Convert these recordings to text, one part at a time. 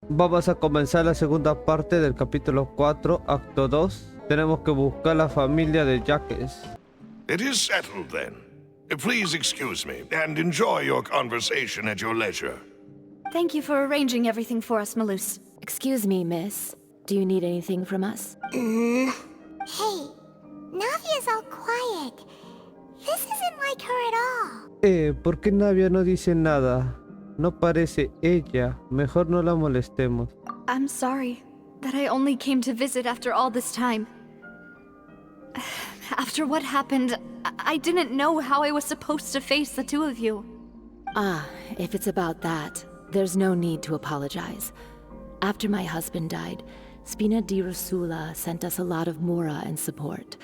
Vamos a comenzar la segunda parte del capítulo 4, acto 2. Tenemos que buscar la familia de jefes. It is settled, then. Please excuse me, and enjoy your conversation at your leisure. Thank you for arranging everything for us, Malus. Excuse me, miss. Do you need anything from us? Hey, Navia's all quiet. This isn't like her at all. ¿Por qué Navia no dice nada? No parece ella. Mejor no la molestemos. I'm sorry that I only came to visit after all this time. After what happened, I didn't know how I was supposed to face the two of you. Ah, if it's about that, there's no need to apologize. After my husband died, Spina di Rosula sent us a lot of mora and support.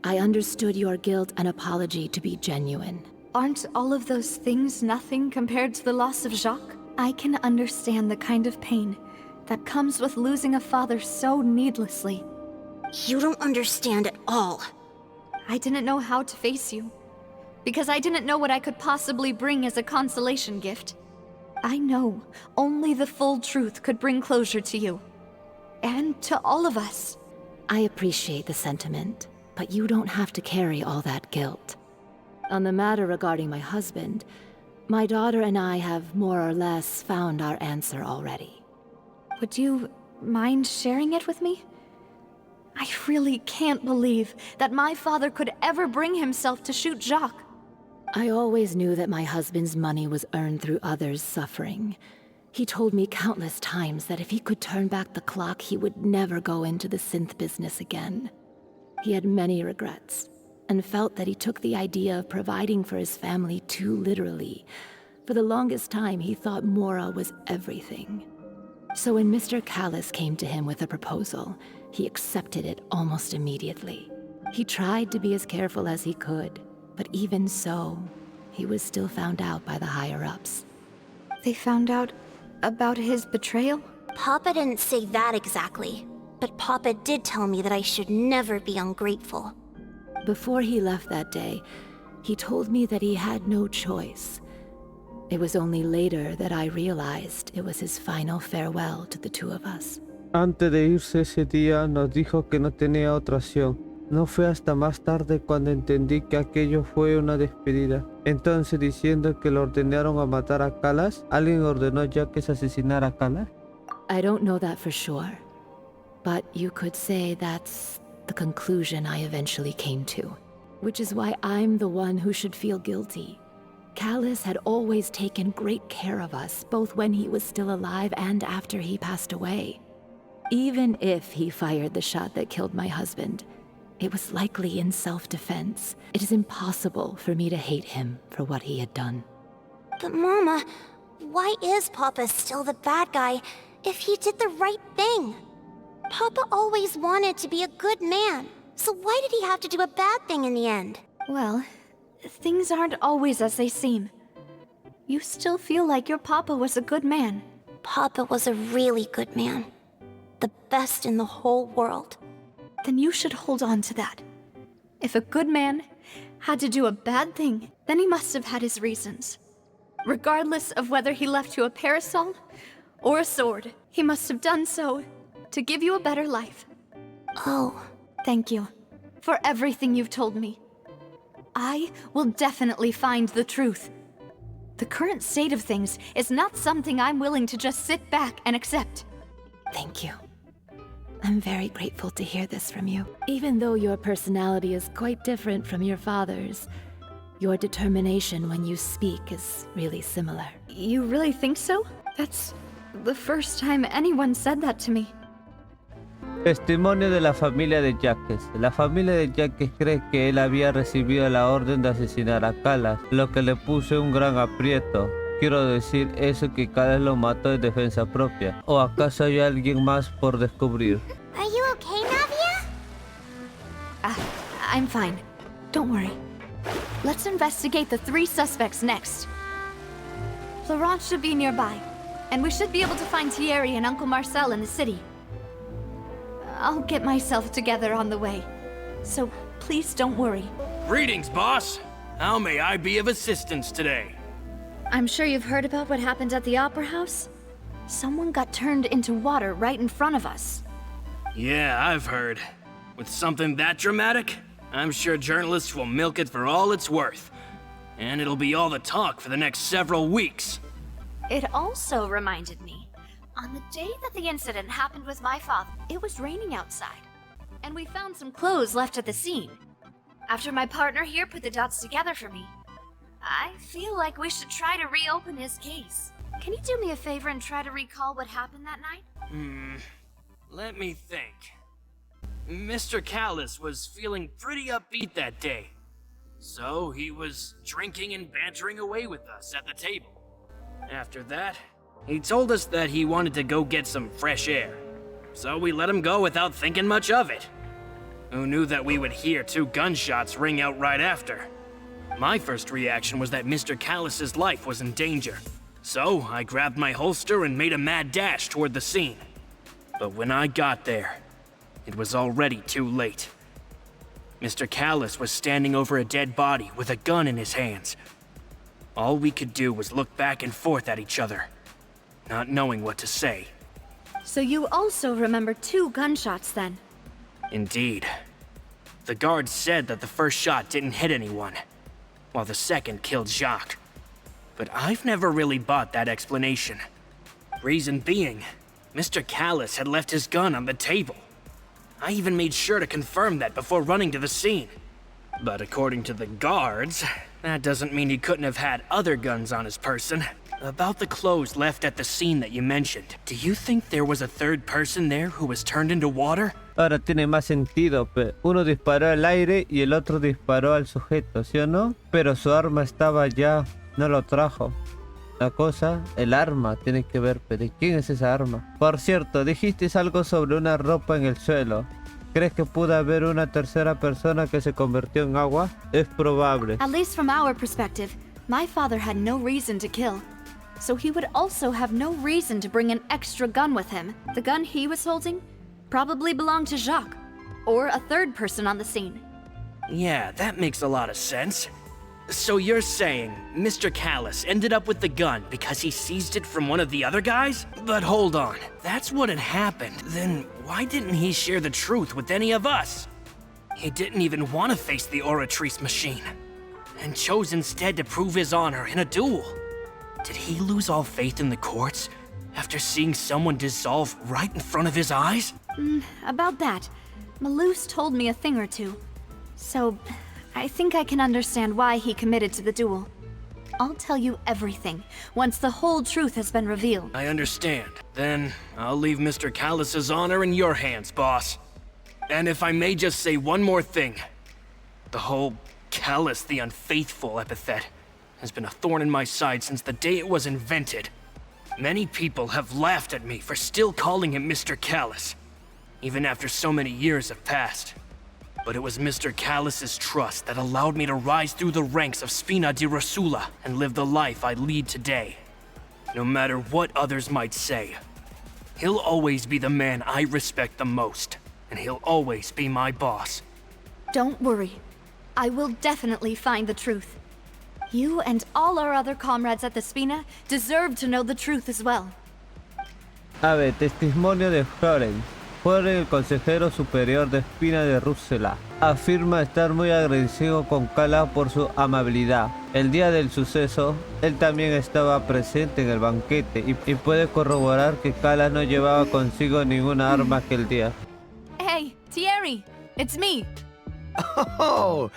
I understood your guilt and apology to be genuine. Aren't all of those things nothing compared to the loss of Jacques? I can understand the kind of pain that comes with losing a father so needlessly. You don't understand at all. I didn't know how to face you, because I didn't know what I could possibly bring as a consolation gift. I know only the full truth could bring closure to you, and to all of us. I appreciate the sentiment, but you don't have to carry all that guilt. On the matter regarding my husband, my daughter and I have more or less found our answer already. Would you mind sharing it with me? I really can't believe that my father could ever bring himself to shoot Jacques. I always knew that my husband's money was earned through others' suffering. He told me countless times that if he could turn back the clock, he would never go into the synth business again. He had many regrets, and felt that he took the idea of providing for his family too literally. For the longest time, he thought Mora was everything. So when Mr. Callis came to him with a proposal, he accepted it almost immediately. He tried to be as careful as he could, but even so, he was still found out by the higher-ups. They found out about his betrayal? Papa didn't say that exactly, but Papa did tell me that I should never be ungrateful. Before he left that day, he told me that he had no choice. It was only later that I realized it was his final farewell to the two of us. Antes de irse ese día nos dijo que no tenía otra opción. No fue hasta más tarde cuando entendí que aquello fue una despedida. Entonces, diciendo que le ordenaron a matar a Callas, ¿alguien ordenó ya que se asesinara a Callas? I don't know that for sure, but you could say that's the conclusion I eventually came to. Which is why I'm the one who should feel guilty. Callis had always taken great care of us, both when he was still alive and after he passed away. Even if he fired the shot that killed my husband, it was likely in self-defense. It is impossible for me to hate him for what he had done. But Mama, why is Papa still the bad guy if he did the right thing? Papa always wanted to be a good man, so why did he have to do a bad thing in the end? Well, things aren't always as they seem. You still feel like your papa was a good man. Papa was a really good man. The best in the whole world. Then you should hold on to that. If a good man had to do a bad thing, then he must have had his reasons. Regardless of whether he left you a parasol or a sword, he must have done so to give you a better life. Oh. Thank you for everything you've told me. I will definitely find the truth. The current state of things is not something I'm willing to just sit back and accept. Thank you. I'm very grateful to hear this from you. Even though your personality is quite different from your father's, your determination when you speak is really similar. You really think so? That's the first time anyone said that to me. Testimonio de la familia de jefes. La familia de jefes cree que él había recibido la orden de asesinar a Callas, lo que le puso en un gran aprieto. Quiero decir eso que Callas lo mató en defensa propia. ¿O acaso hay alguien más por descubrir? Are you okay, Navia? I'm fine. Don't worry. Let's investigate the 3 suspects next. Florent should be nearby, and we should be able to find Thierry and Uncle Marcel in the city. I'll get myself together on the way, so please don't worry. Greetings, boss. How may I be of assistance today? I'm sure you've heard about what happened at the Opera House. Someone got turned into water right in front of us. Yeah, I've heard. With something that dramatic, I'm sure journalists will milk it for all it's worth. And it'll be all the talk for the next several weeks. It also reminded me, on the day that the incident happened with my father, it was raining outside. And we found some clothes left at the scene. After my partner here put the dots together for me, I feel like we should try to reopen his case. Can you do me a favor and try to recall what happened that night? Let me think. Mr. Callus was feeling pretty upbeat that day. So he was drinking and bantering away with us at the table. After that, he told us that he wanted to go get some fresh air. So we let him go without thinking much of it. Who knew that we would hear 2 gunshots ring out right after? My first reaction was that Mr. Callus's life was in danger. So I grabbed my holster and made a mad dash toward the scene. But when I got there, it was already too late. Mr. Callus was standing over a dead body with a gun in his hands. All we could do was look back and forth at each other, not knowing what to say. So you also remember 2 gunshots then? Indeed. The guards said that the first shot didn't hit anyone, while the second killed Jacques. But I've never really bought that explanation. Reason being, Mr. Callus had left his gun on the table. I even made sure to confirm that before running to the scene. But according to the guards, that doesn't mean he couldn't have had other guns on his person. About the clothes left at the scene that you mentioned, do you think there was a third person there who was turned into water? Ahora tiene más sentido, uno disparó al aire y el otro disparó al sujeto, ¿sí o no? Pero su arma estaba allá, no lo trajo. La cosa, el arma, tiene que ver, ¿de quién es esa arma? Por cierto, dijiste algo sobre una ropa en el suelo. ¿Crees que pudo haber una tercera persona que se convirtió en agua? Es probable. At least from our perspective, my father had no reason to kill. So he would also have no reason to bring an extra gun with him. The gun he was holding probably belonged to Jacques, or a third person on the scene. Yeah, that makes a lot of sense. So you're saying Mr. Callus ended up with the gun because he seized it from one of the other guys? But hold on, that's what had happened. Then why didn't he share the truth with any of us? He didn't even want to face the Oratrice machine, and chose instead to prove his honor in a duel. Did he lose all faith in the courts after seeing someone dissolve right in front of his eyes? About that, Malus told me a thing or two. So, I think I can understand why he committed to the duel. I'll tell you everything once the whole truth has been revealed. I understand. Then I'll leave Mr. Callus's honor in your hands, boss. And if I may just say one more thing. The whole Callus the Unfaithful epithet has been a thorn in my side since the day it was invented. Many people have laughed at me for still calling him Mr. Callus, even after so many years have passed. But it was Mr. Callus's trust that allowed me to rise through the ranks of Spina di Rosula and live the life I lead today. No matter what others might say, he'll always be the man I respect the most, and he'll always be my boss. Don't worry. I will definitely find the truth. You and all our other comrades at the Spina deserve to know the truth as well. A ver, testimonio de Florence. Fue el consejero superior de Spina de Rússula. Afirma estar muy agradecido con Kala por su amabilidad. El día del suceso, él también estaba presente en el banquete y puede corroborar que Kala no llevaba consigo ninguna arma aquel día. Hey, Thierry, it's me. Oh,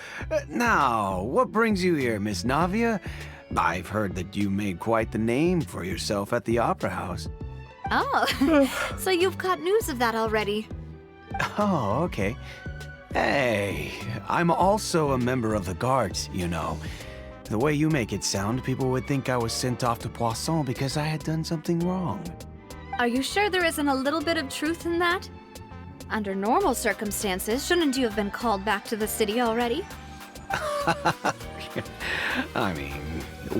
now, what brings you here, Miss Navia? I've heard that you made quite the name for yourself at the Opera House. Oh, so you've caught news of that already. Oh, okay. Hey, I'm also a member of the Guards, you know. The way you make it sound, people would think I was sent off to Poisson because I had done something wrong. Are you sure there isn't a little bit of truth in that? Under normal circumstances, shouldn't you have been called back to the city already? I mean,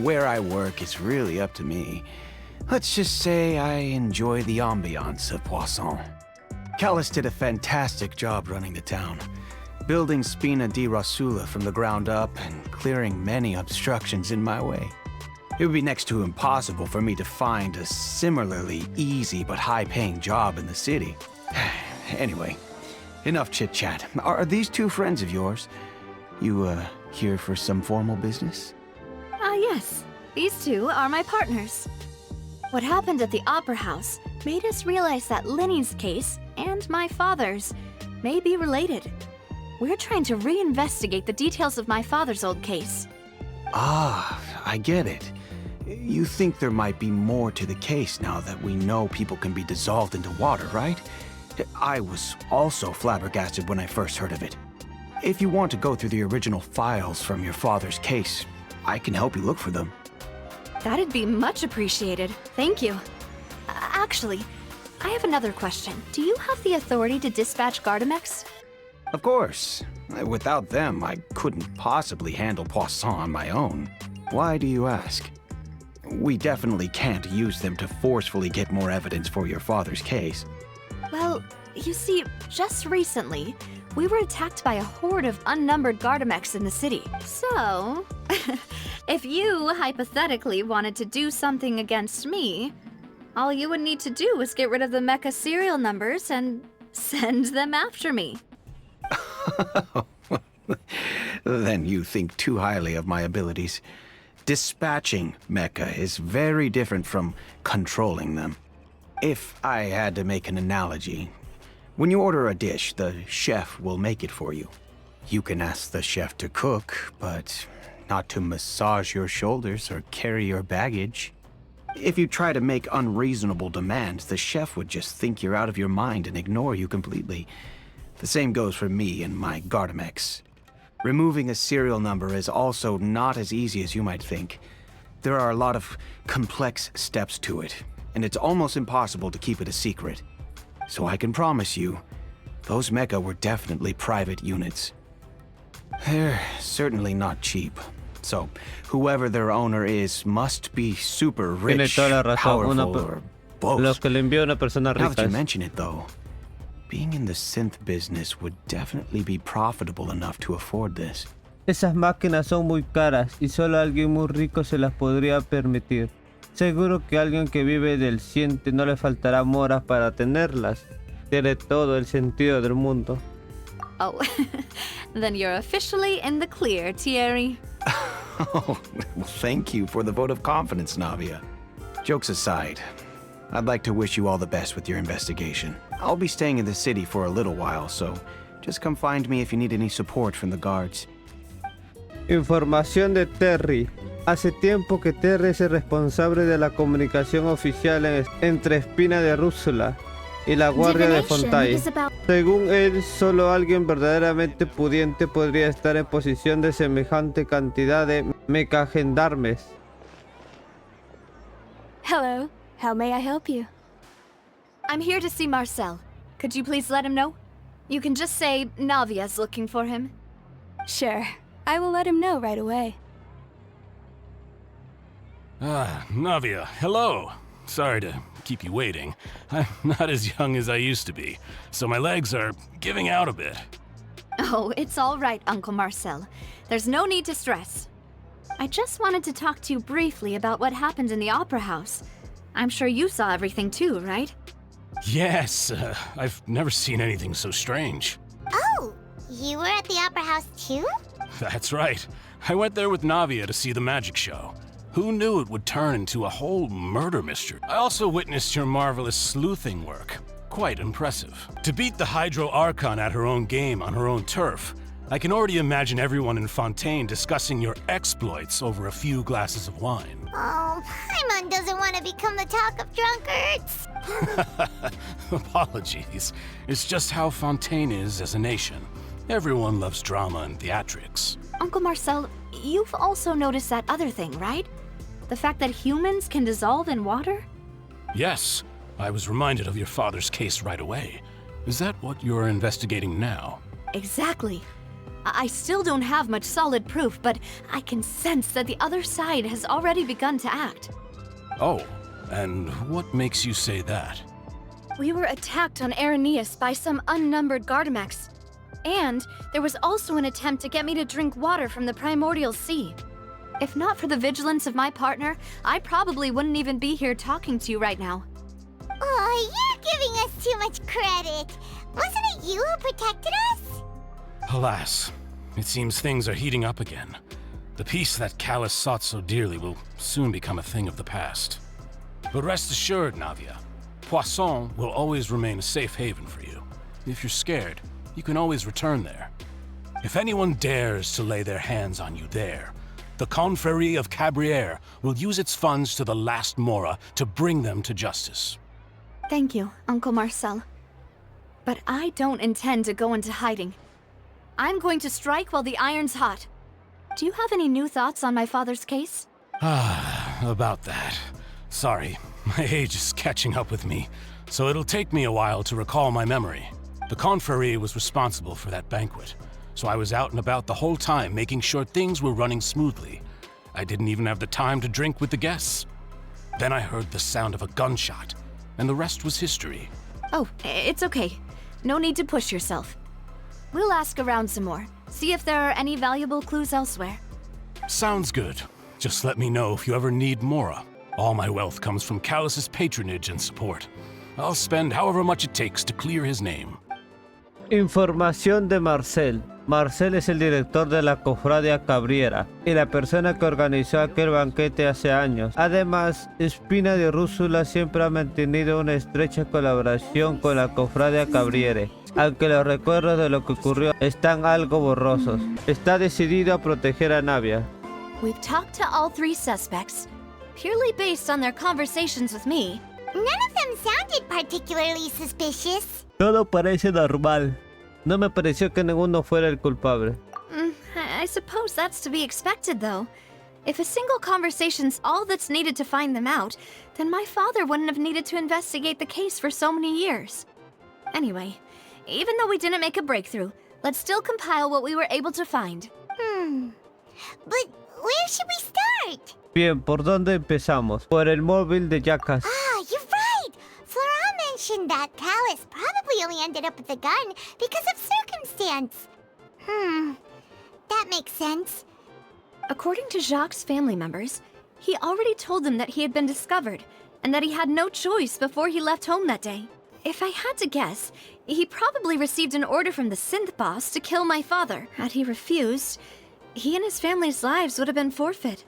where I work is really up to me. Let's just say I enjoy the ambiance of Poisson. Callus did a fantastic job running the town, building Spina di Rosula from the ground up and clearing many obstructions in my way. It would be next to impossible for me to find a similarly easy but high-paying job in the city. Anyway, enough chit-chat. Are these two friends of yours? You, here for some formal business? Yes. These two are my partners. What happened at the Opera House made us realize that Linny's case and my father's may be related. We're trying to reinvestigate the details of my father's old case. Ah, I get it. You think there might be more to the case now that we know people can be dissolved into water, right? I was also flabbergasted when I first heard of it. If you want to go through the original files from your father's case, I can help you look for them. That'd be much appreciated. Thank you. Actually, I have another question. Do you have the authority to dispatch Gardamex? Of course. Without them, I couldn't possibly handle Poisson on my own. Why do you ask? We definitely can't use them to forcefully get more evidence for your father's case. Well, you see, just recently, we were attacked by a horde of unnumbered Gardamex in the city. So, if you hypothetically wanted to do something against me, all you would need to do is get rid of the mecha serial numbers and send them after me. Then you think too highly of my abilities. Dispatching mecha is very different from controlling them. If I had to make an analogy, when you order a dish, the chef will make it for you. You can ask the chef to cook, but not to massage your shoulders or carry your baggage. If you try to make unreasonable demands, the chef would just think you're out of your mind and ignore you completely. The same goes for me and my Gardamex. Removing a serial number is also not as easy as you might think. There are a lot of complex steps to it, and it's almost impossible to keep it a secret. So I can promise you, those mecha were definitely private units. They're certainly not cheap. So, whoever their owner is must be super Tiene rich, toda la razón. powerful, or both. Lo que le envía una persona Now rica that you es... mention it, though, being in the synth business would definitely be profitable enough to afford this. Esas máquinas son muy caras y solo alguien muy rico se las podría permitir. Seguro que alguien que vive del siente no le faltará moras para tenerlas. Tiene todo el sentido del mundo. Oh, then you're officially in the clear, Thierry. Oh, well, thank you for the vote of confidence, Navia. Jokes aside, I'd like to wish you all the best with your investigation. I'll be staying in the city for a little while, so just come find me if you need any support from the guards. Información de Terry. Hace tiempo que Terry es el responsable de la comunicación oficial entre Espina de Rússula y la Guardia de Fontaine. Según él, solo alguien verdaderamente pudiente podría estar en posición de semejante cantidad de mecagendarmes. Hello. How may I help you? I'm here to see Marcel. Could you please let him know? You can just say Navia's looking for him. Sure. I will let him know right away. Ah, Navia, hello. Sorry to keep you waiting. I'm not as young as I used to be, so my legs are giving out a bit. Oh, it's all right, Uncle Marcel. There's no need to stress. I just wanted to talk to you briefly about what happened in the Opera House. I'm sure you saw everything too, right? Yes, I've never seen anything so strange. Oh, you were at the Opera House too? That's right. I went there with Navia to see the magic show. Who knew it would turn into a whole murder mystery? I also witnessed your marvelous sleuthing work. Quite impressive. To beat the Hydro Archon at her own game on her own turf, I can already imagine everyone in Fontaine discussing your exploits over a few glasses of wine. Oh, Paimon doesn't want to become the talk of drunkards. Apologies. It's just how Fontaine is as a nation. Everyone loves drama and theatrics. Uncle Marcel, you've also noticed that other thing, right? The fact that humans can dissolve in water? Yes, I was reminded of your father's case right away. Is that what you're investigating now? Exactly. I still don't have much solid proof, but I can sense that the other side has already begun to act. Oh, and what makes you say that? We were attacked on Araneus by some unnumbered Gardamex. And there was also an attempt to get me to drink water from the primordial sea. If not for the vigilance of my partner, I probably wouldn't even be here talking to you right now. Oh, you're giving us too much credit. Wasn't it you who protected us? Alas, it seems things are heating up again. The peace that Callus sought so dearly will soon become a thing of the past. But rest assured, Navia, Poisson will always remain a safe haven for you. If you're scared, you can always return there. If anyone dares to lay their hands on you there, the Confrérie of Cabriere will use its funds to the last Mora to bring them to justice. Thank you, Uncle Marcel. But I don't intend to go into hiding. I'm going to strike while the iron's hot. Do you have any new thoughts on my father's case? About that. Sorry, my age is catching up with me, so it'll take me a while to recall my memory. The Confrérie was responsible for that banquet, so I was out and about the whole time making sure things were running smoothly. I didn't even have the time to drink with the guests. Then I heard the sound of a gunshot, and the rest was history. Oh, it's okay. No need to push yourself. We'll ask around some more, see if there are any valuable clues elsewhere. Sounds good. Just let me know if you ever need Mora. All my wealth comes from Callus's patronage and support. I'll spend however much it takes to clear his name. Información de Marcel. Marcel es el director de la cofradia Cabriera y la persona que organizó aquel banquete hace años. Además, Espina de Rúsula siempre ha mantenido una estrecha colaboración con la cofradia Cabriere, aunque los recuerdos de lo que ocurrió están algo borrosos. Está decidido a proteger a Navia. We've talked to all three suspects, purely based on their conversations with me. None of them sounded particularly suspicious. Todo parece normal. No me pareció que ninguno fuera el culpable. I suppose that's to be expected, though. If a single conversation's all that's needed to find them out, then my father wouldn't have needed to investigate the case for so many years. Anyway, even though we didn't make a breakthrough, let's still compile what we were able to find. But where should we start? Bien, ¿por dónde empezamos? Por el móvil de Jackas. Ah, you're right! Flora mentioned that Callus probably only ended up with the gun because of circumstance. That makes sense. According to Jacques' family members, he already told them that he had been discovered, and that he had no choice before he left home that day. If I had to guess, he probably received an order from the synth boss to kill my father. Had he refused, he and his family's lives would have been forfeit.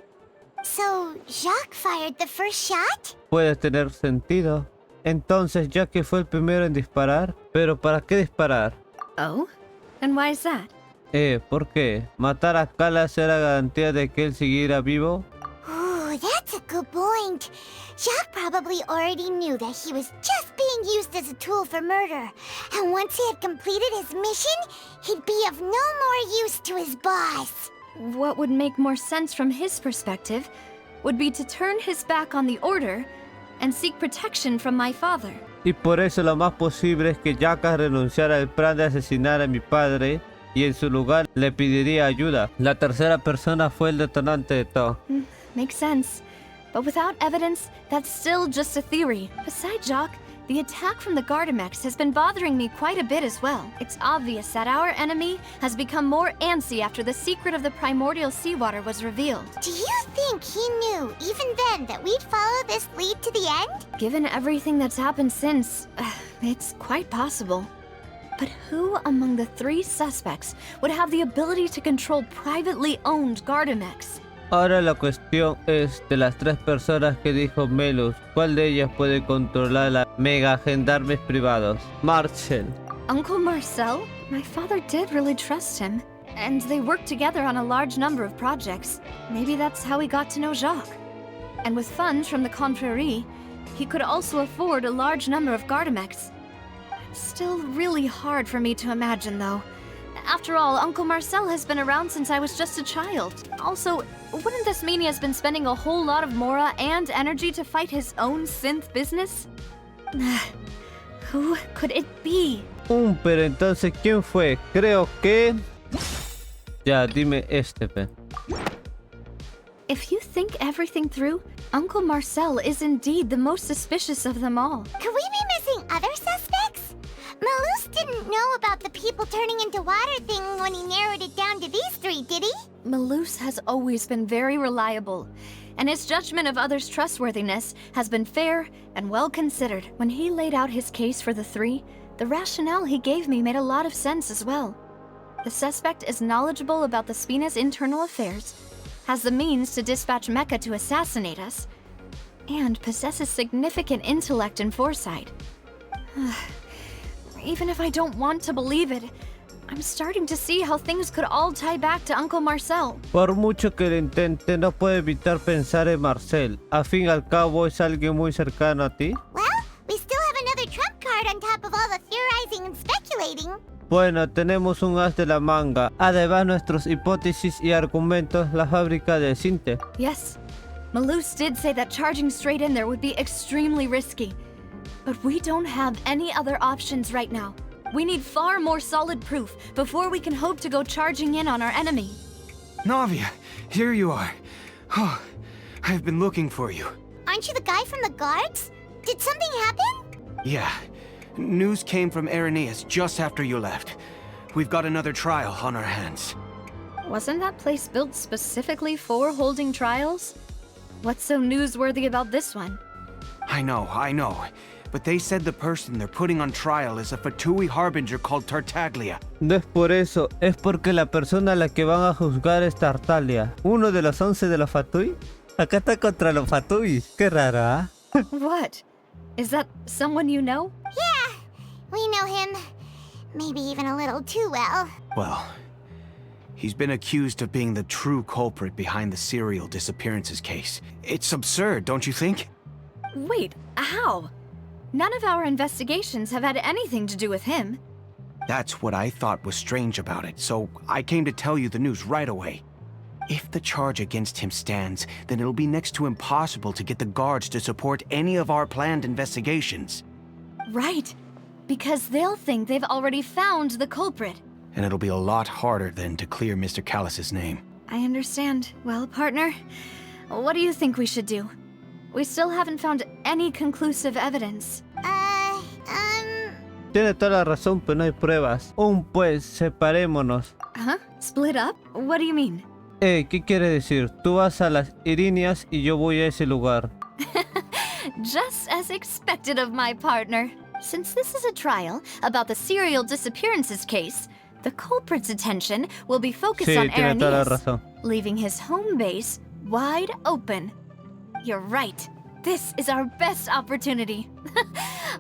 So, Jacques fired the first shot? Puede tener sentido. Entonces, Jacques fue el primero en disparar. ¿Pero para qué disparar? Oh? And why is that? ¿Por qué? ¿Matar a Callus era garantía de que él siguiera vivo? Ooh, that's a good point. Jacques probably already knew that he was just being used as a tool for murder. And once he had completed his mission, he'd be of no more use to his boss. What would make more sense from his perspective would be to turn his back on the order and seek protection from my father. Y por eso lo más posible es que Jackas renunciara al plan de asesinar a mi padre y en su lugar le pediría ayuda. La tercera persona fue el detonante de todo. Makes sense. But without evidence, that's still just a theory. Besides Jacques, the attack from the Gardamex has been bothering me quite a bit as well. It's obvious that our enemy has become more antsy after the secret of the primordial seawater was revealed. Do you think he knew, even then, that we'd follow this lead to the end? Given everything that's happened since, it's quite possible. But who among the three suspects would have the ability to control privately owned Gardamex? Ahora la cuestión es, de las tres personas que dijo Melus, ¿cuál de ellas puede controlar la mega gendarmes privados? Marcel. Uncle Marcel? My father did really trust him, and they worked together on a large number of projects. Maybe that's how he got to know Jacques. And with funds from the Confrérie, he could also afford a large number of Gardamex. It's still really hard for me to imagine, though. After all, Uncle Marcel has been around since I was just a child. Also, wouldn't this mean he has been spending a whole lot of Mora and energy to fight his own synth business? Who could it be? Pero entonces, ¿quién fue? Creo que... Ya, dime pe. If you think everything through, Uncle Marcel is indeed the most suspicious of them all. Could we be missing other suspects? Malus didn't know about the people turning into water thing when he narrowed it down to these three, did he? Malus has always been very reliable, and his judgment of others' trustworthiness has been fair and well considered. When he laid out his case for the three, the rationale he gave me made a lot of sense as well. The suspect is knowledgeable about the Spina's internal affairs, has the means to dispatch Mecha to assassinate us, and possesses significant intellect and foresight. Even if I don't want to believe it, I'm starting to see how things could all tie back to Uncle Marcel. Por mucho que lo intente, no puedo evitar pensar en Marcel. A fin y al cabo, es alguien muy cercano a ti. Well, we still have another trump card on top of all the theorizing and speculating. Bueno, tenemos un as de la manga. Además, nuestras hipótesis y argumentos, la fábrica de Cinte. Yes, Malus did say that charging straight in there would be extremely risky. But we don't have any other options right now. We need far more solid proof before we can hope to go charging in on our enemy. Navia, here you are. Oh, I've been looking for you. Aren't you the guy from the guards? Did something happen? Yeah. News came from Irenaeus just after you left. We've got another trial on our hands. Wasn't that place built specifically for holding trials? What's so newsworthy about this one? I know. But they said the person they're putting on trial is a Fatui harbinger called Tartaglia. No es por eso, es porque la persona a la que van a juzgar es Tartaglia. Uno de los 11 de los Fatui. Acá está contra los Fatuis. Qué raro, ¿ah? What? Is that someone you know? Yeah, we know him. Maybe even a little too well. Well, he's been accused of being the true culprit behind the serial disappearances case. It's absurd, don't you think? Wait, how? None of our investigations have had anything to do with him. That's what I thought was strange about it, so I came to tell you the news right away. If the charge against him stands, then it'll be next to impossible to get the guards to support any of our planned investigations. Right, because they'll think they've already found the culprit. And it'll be a lot harder then to clear Mr. Callus's name. I understand. Well, partner, what do you think we should do? We still haven't found any conclusive evidence. Tiene toda la razón, pero no hay pruebas. Pues, separémonos. Huh? Split up? What do you mean? ¿Qué quiere decir? Tú vas a las Irinias y yo voy a ese lugar. Just as expected of my partner. Since this is a trial about the serial disappearances case, the culprit's attention will be focused on tiene toda la Irenaeus, razón. leaving his home base wide open. You're right. This is our best opportunity.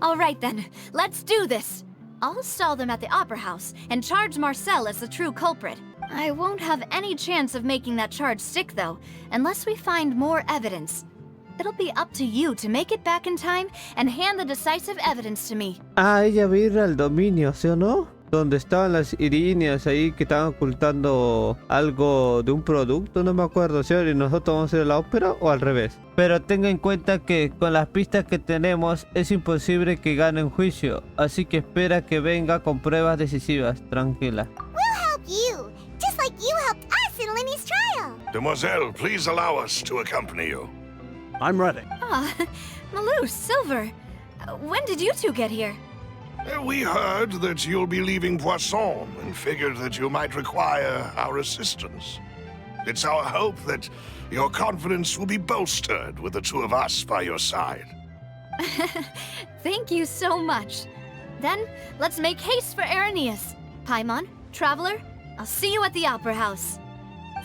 All right then, let's do this. I'll stall them at the Opera House and charge Marcel as the true culprit. I won't have any chance of making that charge stick though, unless we find more evidence. It'll be up to you to make it back in time and hand the decisive evidence to me. Ella va a ir al dominio, ¿sí o no? Donde estaban las Irinias ahí que estaban ocultando algo de un producto, no me acuerdo, ¿sí? Y nosotros vamos a ir a la ópera o al revés. Pero tenga en cuenta que con las pistas que tenemos es imposible que gane un juicio, así que espera que venga con pruebas decisivas, tranquila. We'll help you, just like you helped us in Lenny's trial. Demoiselle, please allow us to accompany you. I'm ready. Ah, Malus, Silver, when did you two get here? We heard that you'll be leaving Poisson and figured that you might require our assistance. It's our hope that your confidence will be bolstered with the two of us by your side. Thank you so much. Then, let's make haste for Irenaeus. Paimon, Traveler, I'll see you at the Opera House.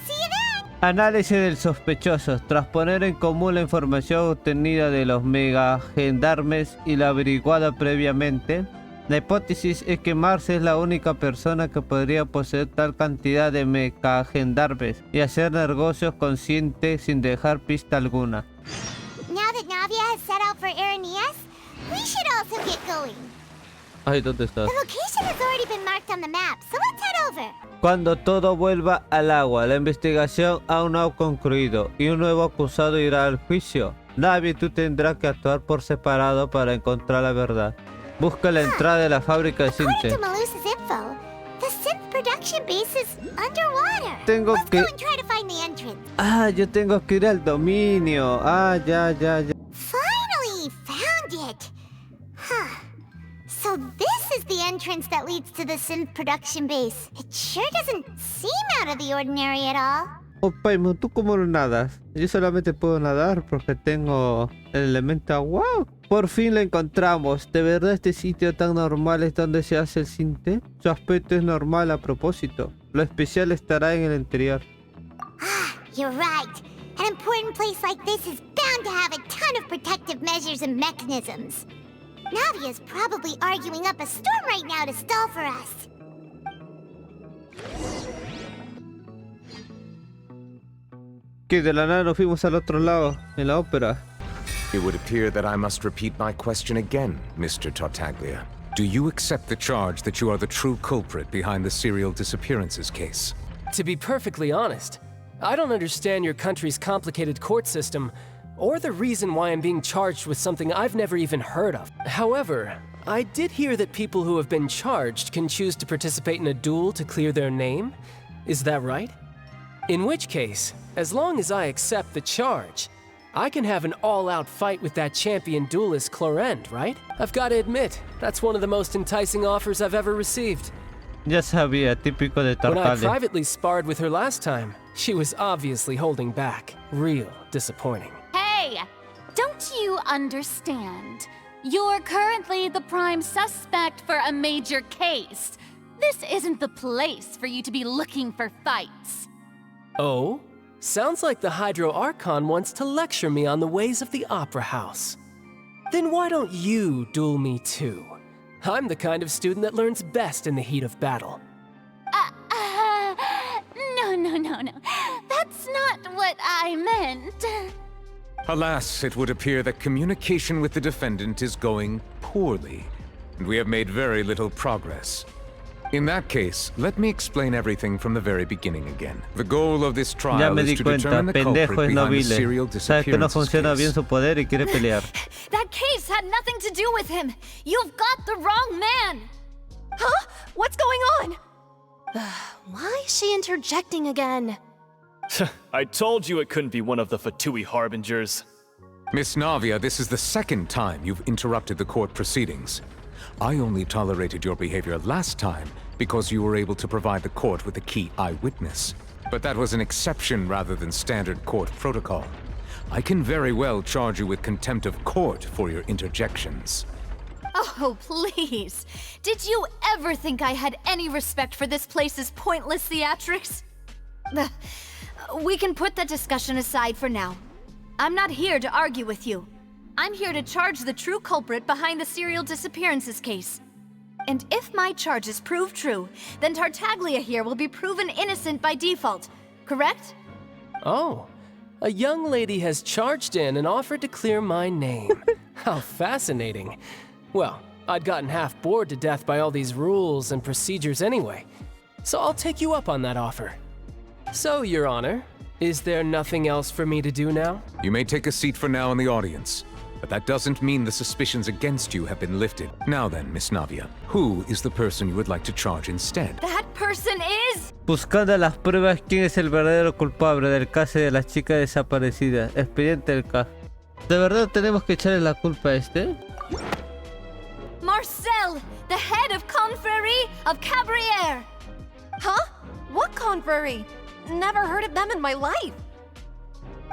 See you then! Análisis del sospechoso. Tras poner en común la información obtenida de los mega gendarmes y la averiguada previamente, la hipótesis es que Marce es la única persona que podría poseer tal cantidad de mega gendarmes y hacer negocios conscientes sin dejar pista alguna. Now that Navia has set out for Irenaeus, we should also get going. Ay, ¿dónde estás? The location has already been marked on the map, so let's head over. Cuando todo vuelva al agua, la investigación aún no ha concluido y un nuevo acusado irá al juicio. Navi, tú tendrás que actuar por separado para encontrar la verdad. Busca la entrada de la fábrica de According Cinte. to Malus's info, the synth production base is underwater. Tengo Let's que... go and try to find the entrance. Yo tengo que ir al dominio. Ya. Finally found it. Huh. So this is the entrance that leads to the synth production base. It sure doesn't seem out of the ordinary at all. Oh, Paimon, ¿tú cómo lo nadas? Yo solamente puedo nadar porque tengo el elemento agua. Por fin lo encontramos. ¿De verdad este sitio tan normal es donde se hace el sinte? Su aspecto es normal a propósito. Lo especial estará en el interior. Ah, you're right. An important place like this is bound to have a ton of protective measures and mechanisms. Navia's probably arguing up a storm right now to stall for us. Que de la nada nos fuimos al otro lado, en la ópera. It would appear that I must repeat my question again, Mr. Tartaglia. Do you accept the charge that you are the true culprit behind the serial disappearances case? To be perfectly honest, I don't understand your country's complicated court system, or the reason why I'm being charged with something I've never even heard of. However, I did hear that people who have been charged can choose to participate in a duel to clear their name. Is that right? In which case, as long as I accept the charge, I can have an all-out fight with that champion duelist Clorend, right? I've got to admit, that's one of the most enticing offers I've ever received. Ya sabía, típico de When I Tartaglia. privately sparred with her last time, she was obviously holding back. Real disappointing. Hey! Don't you understand? You're currently the prime suspect for a major case. This isn't the place for you to be looking for fights. Oh? Sounds like the Hydro Archon wants to lecture me on the ways of the Opera House. Then why don't you duel me too? I'm the kind of student that learns best in the heat of battle. No. That's not what I meant. Alas, it would appear that communication with the defendant is going poorly, and we have made very little progress. In that case, let me explain everything from the very beginning again. The goal of this Ya trial me is di to cuenta, determine the pendejo culprit es behind the Nobile. serial Sabe que no disappearances funciona bien case. su poder y quiere pelear. That case had nothing to do with him. You've got the wrong man. Huh? What's going on? Why is she interjecting again? I told you it couldn't be one of the Fatui harbingers. Miss Navia, this is the second time you've interrupted the court proceedings. I only tolerated your behavior last time because you were able to provide the court with a key eyewitness. But that was an exception rather than standard court protocol. I can very well charge you with contempt of court for your interjections. Oh, please. Did you ever think I had any respect for this place's pointless theatrics? We can put that discussion aside for now. I'm not here to argue with you. I'm here to charge the true culprit behind the serial disappearances case. And if my charges prove true, then Tartaglia here will be proven innocent by default, correct? Oh, a young lady has charged in and offered to clear my name. How fascinating. Well, I'd gotten half bored to death by all these rules and procedures anyway, so I'll take you up on that offer. So, Your Honor, is there nothing else for me to do now? You may take a seat for now in the audience, but that doesn't mean the suspicions against you have been lifted. Now then, Miss Navia, who is the person you would like to charge instead? That person is... Buscando las pruebas, ¿quién es el verdadero culpable del caso de la chica desaparecida? Expediente del caso. ¿De verdad tenemos que echarle la culpa a este? Marcel, the head of Confrérie of Cabriere. Huh? What confrérie? Never heard of them in my life.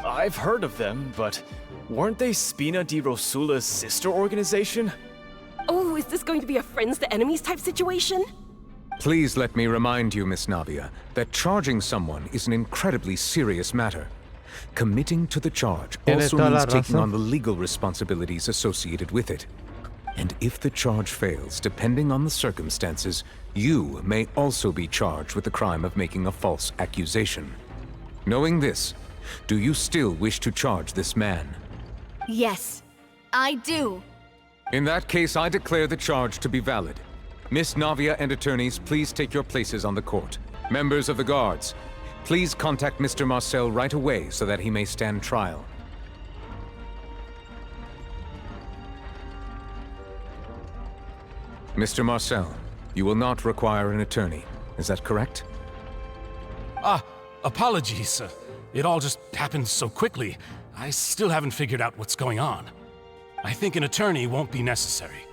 I've heard of them, but weren't they Spina di Rosula's sister organization? Oh, is this going to be a friends to enemies type situation? Please let me remind you, Miss Navia, that charging someone is an incredibly serious matter. Committing to the charge also means taking on the legal responsibilities associated with it. And if the charge fails, depending on the circumstances, you may also be charged with the crime of making a false accusation. Knowing this, do you still wish to charge this man? Yes, I do. In that case, I declare the charge to be valid. Miss Navia and attorneys, please take your places on the court. Members of the guards, please contact Mr. Marcel right away so that he may stand trial. Mr. Marcel, you will not require an attorney. Is that correct? Apologies. It all just happened so quickly. I still haven't figured out what's going on. I think an attorney won't be necessary.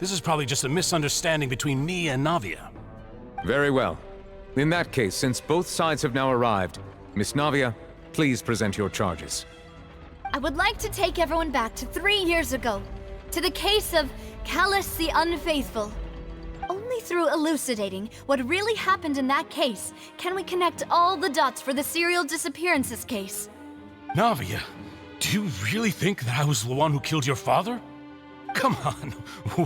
This is probably just a misunderstanding between me and Navia. Very well. In that case, since both sides have now arrived, Miss Navia, please present your charges. I would like to take everyone back to 3 years ago, to the case of Callus the Unfaithful. Only through elucidating what really happened in that case can we connect all the dots for the serial disappearances case. Navia, do you really think that I was the one who killed your father? Come on,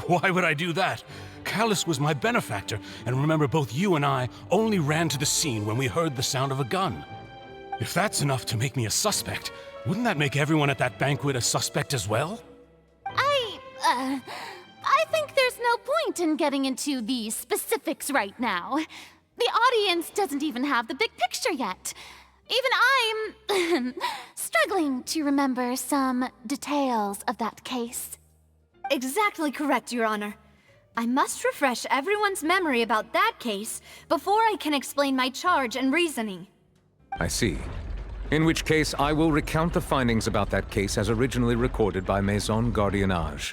why would I do that? Callus was my benefactor, and remember both you and I only ran to the scene when we heard the sound of a gun. If that's enough to make me a suspect, wouldn't that make everyone at that banquet a suspect as well? I think there's no point in getting into the specifics right now. The audience doesn't even have the big picture yet. Even I'm struggling to remember some details of that case. Exactly correct, Your Honor. I must refresh everyone's memory about that case before I can explain my charge and reasoning. I see. In which case, I will recount the findings about that case as originally recorded by Maison Gardiennage.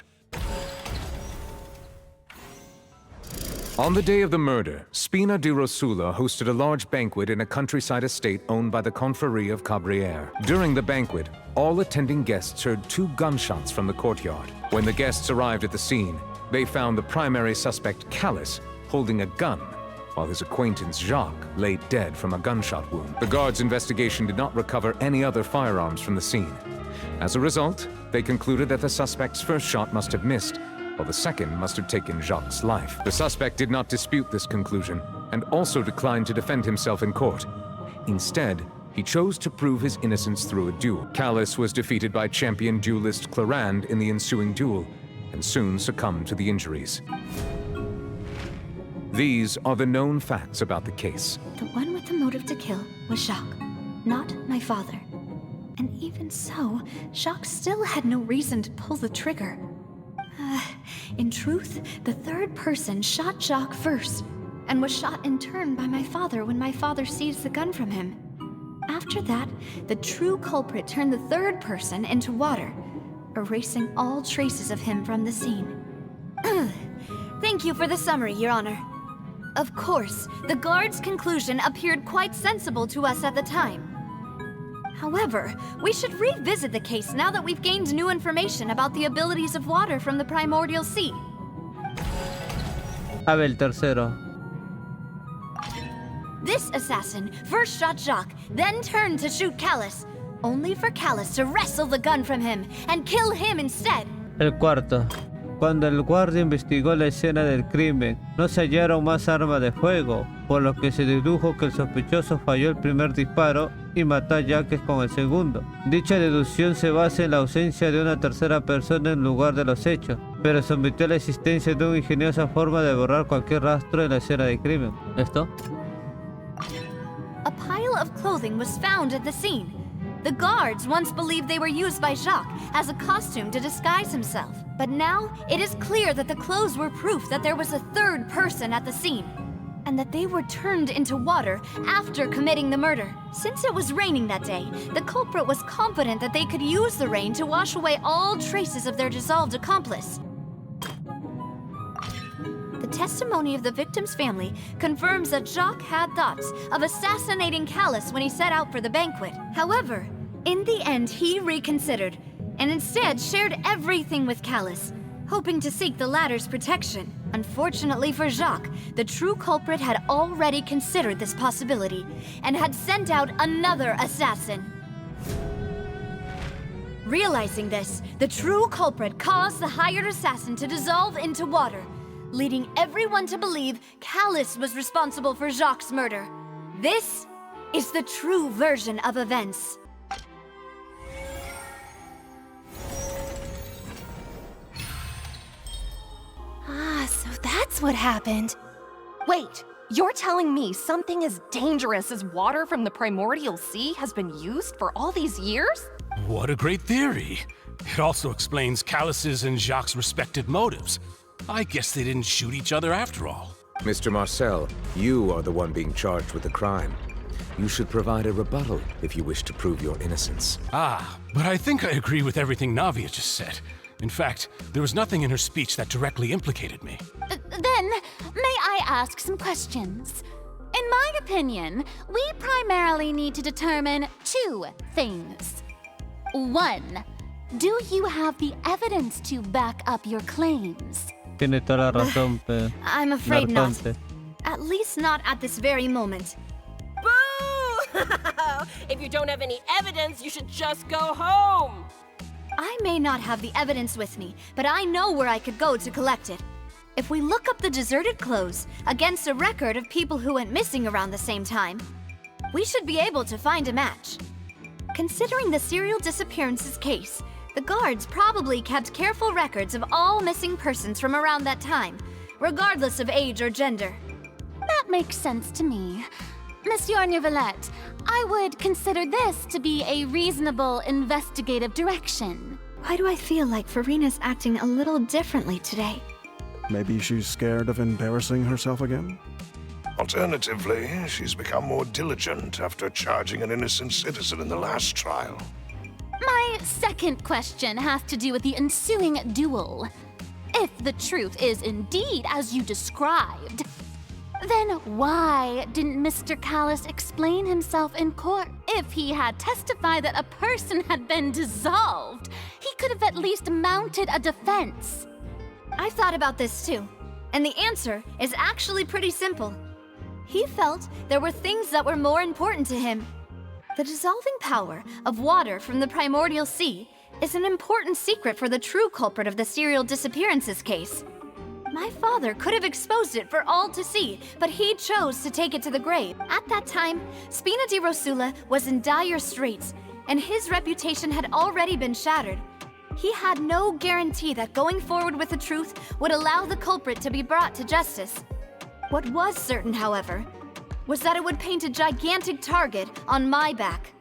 On the day of the murder, Spina di Rosula hosted a large banquet in a countryside estate owned by the Confrérie of Cabrières. During the banquet, all attending guests heard 2 gunshots from the courtyard. When the guests arrived at the scene, they found the primary suspect, Callus, holding a gun, while his acquaintance, Jacques, lay dead from a gunshot wound. The guards' investigation did not recover any other firearms from the scene. As a result, they concluded that the suspect's first shot must have missed, while the second must have taken Jacques' life. The suspect did not dispute this conclusion, and also declined to defend himself in court. Instead, he chose to prove his innocence through a duel. Callus was defeated by champion duelist Clarande in the ensuing duel, and soon succumbed to the injuries. These are the known facts about the case. The one with the motive to kill was Jacques, not my father. And even so, Jacques still had no reason to pull the trigger. In truth, the third person shot Jacques first, and was shot in turn by my father when my father seized the gun from him. After that, the true culprit turned the third person into water, erasing all traces of him from the scene. Thank you for the summary, Your Honor. Of course, the guard's conclusion appeared quite sensible to us at the time. However, we should revisit the case now that we've gained new information about the abilities of water from the primordial sea. A ver, el tercero. This assassin first shot Jacques, then turned to shoot Callus, only for Callus to wrestle the gun from him and kill him instead. El cuarto. Cuando el guardia investigó la escena del crimen, no se hallaron más armas de fuego, por lo que se dedujo que el sospechoso falló el primer disparo y mató a Jacques con el segundo. Dicha deducción se basa en la ausencia de una tercera persona en lugar de los hechos, pero se omitió la existencia de una ingeniosa forma de borrar cualquier rastro en la escena del crimen. ¿Esto? A pile of clothing was found at the scene. The guards once believed they were used by Jacques as a costume to disguise himself. But now, it is clear that the clothes were proof that there was a third person at the scene, and that they were turned into water after committing the murder. Since it was raining that day, the culprit was confident that they could use the rain to wash away all traces of their dissolved accomplice. The testimony of the victim's family confirms that Jacques had thoughts of assassinating Callus when he set out for the banquet. However, in the end, he reconsidered, and instead shared everything with Callus, hoping to seek the latter's protection. Unfortunately for Jacques, the true culprit had already considered this possibility, and had sent out another assassin. Realizing this, the true culprit caused the hired assassin to dissolve into water, leading everyone to believe Callus was responsible for Jacques' murder. This is the true version of events. So that's what happened. Wait, you're telling me something as dangerous as water from the primordial sea has been used for all these years? What a great theory. It also explains Callus's and Jacques' respective motives. I guess they didn't shoot each other after all. Mr. Marcel, you are the one being charged with the crime. You should provide a rebuttal if you wish to prove your innocence. But I think I agree with everything Navia just said. In fact, there was nothing in her speech that directly implicated me. Then, may I ask some questions? In my opinion, we primarily need to determine two things. One, do you have the evidence to back up your claims? Tiene toda la razón, I'm afraid not. arconte. At least not at this very moment. Boo! If you don't have any evidence, you should just go home. I may not have the evidence with me, but I know where I could go to collect it. If we look up the deserted clothes against a record of people who went missing around the same time, we should be able to find a match. Considering the serial disappearances case, the guards probably kept careful records of all missing persons from around that time, regardless of age or gender. That makes sense to me. Monsieur Neuvillette, I would consider this to be a reasonable investigative direction. Why do I feel like Farina's acting a little differently today? Maybe she's scared of embarrassing herself again? Alternatively, she's become more diligent after charging an innocent citizen in the last trial. My second question has to do with the ensuing duel. If the truth is indeed as you described, then why didn't Mr. Callis explain himself in court? If he had testified that a person had been dissolved, he could have at least mounted a defense. I've thought about this too, and the answer is actually pretty simple. He felt there were things that were more important to him. The dissolving power of water from the primordial sea is an important secret for the true culprit of the serial disappearances case. My father could have exposed it for all to see, but he chose to take it to the grave. At that time, Spina di Rosula was in dire straits, and his reputation had already been shattered. He had no guarantee that going forward with the truth would allow the culprit to be brought to justice. What was certain, however, was that it would paint a gigantic target on my back.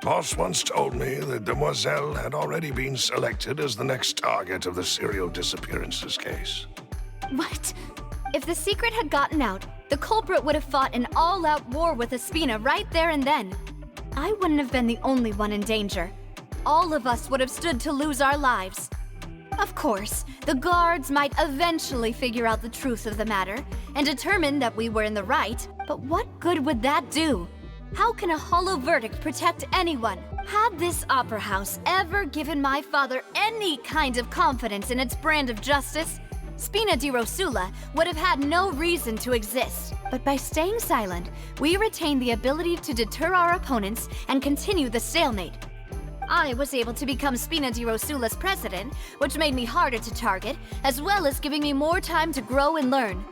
Boss once told me that Demoiselle had already been selected as the next target of the serial disappearances case. What? If the secret had gotten out, the culprit would have fought an all-out war with Espina right there and then. I wouldn't have been the only one in danger. All of us would have stood to lose our lives. Of course, the guards might eventually figure out the truth of the matter and determine that we were in the right, but what good would that do? How can a hollow verdict protect anyone? Had this opera house ever given my father any kind of confidence in its brand of justice, Spina di Rosula would have had no reason to exist. But by staying silent, we retained the ability to deter our opponents and continue the stalemate. I was able to become Spina di Rosula's president, which made me harder to target, as well as giving me more time to grow and learn.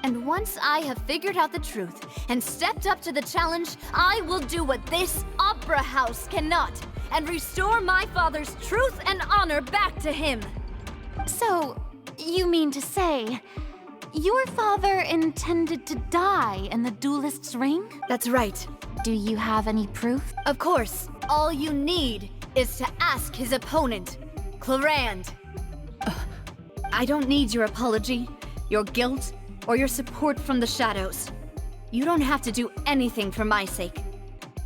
And once I have figured out the truth and stepped up to the challenge, I will do what this opera house cannot, and restore my father's truth and honor back to him. So, you mean to say, your father intended to die in the duelist's ring? That's right. Do you have any proof? Of course. All you need is to ask his opponent, Clarand. I don't need your apology, your guilt, or your support from the shadows. You don't have to do anything for my sake.